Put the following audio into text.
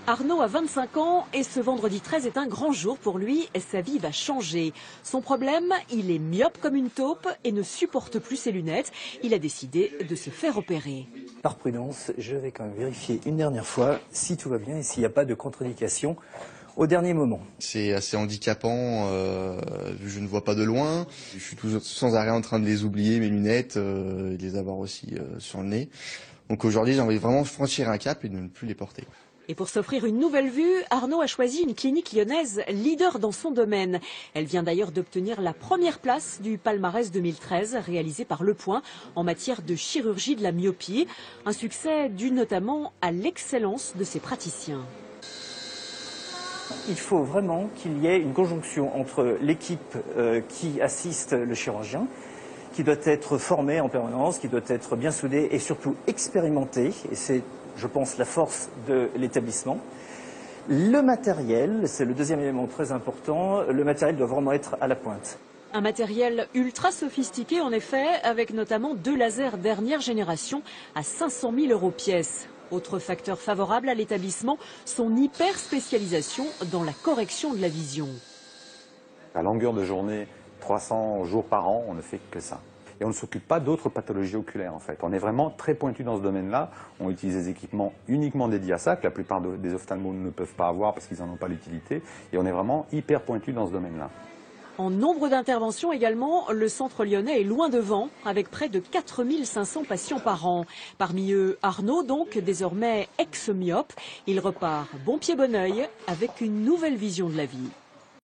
Arnaud a 25 ans et ce vendredi 13 est un grand jour pour lui. Sa vie va changer. Son problème, il est myope comme une taupe et ne supporte plus ses lunettes. Il a décidé de se faire opérer. Par prudence, je vais quand même vérifier une dernière fois si tout va bien et s'il n'y a pas de contre-indication au dernier moment. C'est assez handicapant, vu que je ne vois pas de loin. Je suis toujours sans arrêt en train de les oublier, mes lunettes, et de les avoir aussi sur le nez. Donc aujourd'hui, j'ai envie de vraiment franchir un cap et de ne plus les porter. Et pour s'offrir une nouvelle vue, Arnaud a choisi une clinique lyonnaise leader dans son domaine. Elle vient d'ailleurs d'obtenir la première place du palmarès 2013 réalisé par Le Point en matière de chirurgie de la myopie. Un succès dû notamment à l'excellence de ses praticiens. Il faut vraiment qu'il y ait une conjonction entre l'équipe qui assiste le chirurgien, qui doit être formée en permanence, qui doit être bien soudée et surtout expérimentée. Et c'est, je pense, la force de l'établissement. Le matériel, c'est le deuxième élément très important, le matériel doit vraiment être à la pointe. Un matériel ultra sophistiqué en effet, avec notamment 2 lasers dernière génération à 500 000 € pièce. Autre facteur favorable à l'établissement, son hyper spécialisation dans la correction de la vision. À longueur de journée, 300 jours par an, on ne fait que ça. Et on ne s'occupe pas d'autres pathologies oculaires en fait. On est vraiment très pointu dans ce domaine-là. On utilise des équipements uniquement dédiés à ça, que la plupart des ophtalmos ne peuvent pas avoir parce qu'ils n'en ont pas l'utilité. Et on est vraiment hyper pointu dans ce domaine-là. En nombre d'interventions également, le centre lyonnais est loin devant, avec près de 4500 patients par an. Parmi eux, Arnaud, donc désormais ex-myope. Il repart bon pied bon oeil avec une nouvelle vision de la vie.